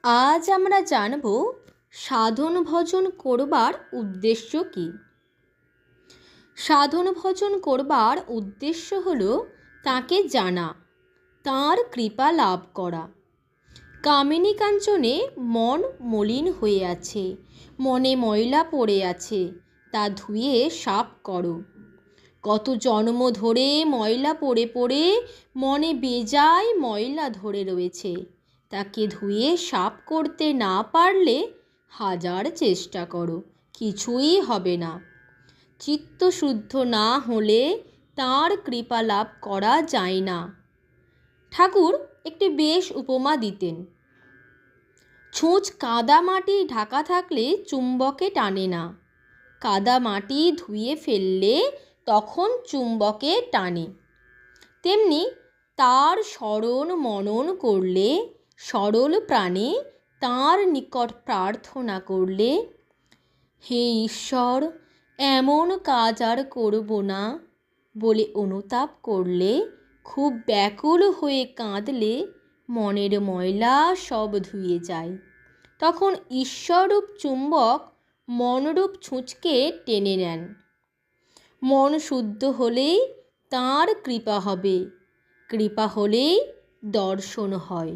আজ আমরা জানব সাধন ভজন করবার উদ্দেশ্য কী। সাধন ভজন করবার উদ্দেশ্য হলো তাকে জানা, তাঁর কৃপা লাভ করা। কামিনী কাঞ্চনে মন মলিন হয়ে আছে, মনে ময়লা পড়ে আছে, তা ধুয়ে সাফ করো। কত জন্ম ধরে ময়লা পড়ে পড়ে মনে বেজায় ময়লা ধরে রয়েছে, তাকে ধুয়ে সাফ করতে না পারলে হাজার চেষ্টা করো, কিছুই হবে না। চিত্তশুদ্ধ না হলে তাঁর কৃপা লাভ করা যায় না। ঠাকুর একটি বেশ উপমা দিতেন। ছুঁচ কাদা মাটি ঢাকা থাকলে চুম্বকে টানে না, কাদা মাটি ধুয়ে ফেললে তখন চুম্বকে টানে। তেমনি তার স্মরণ মনন করলে, সরল প্রাণে তাঁর নিকট প্রার্থনা করলে, হে ঈশ্বর এমন কাজ আর করব না বলে অনুতাপ করলে, খুব ব্যাকুল হয়ে কাঁদলে মনের ময়লা সব ধুয়ে যায়। তখন ঈশ্বররূপ চুম্বক মনরূপ ছুঁচকে টেনে নেন। মন শুদ্ধ হলেই তাঁর কৃপা হবে, কৃপা হলেই দর্শন হয়।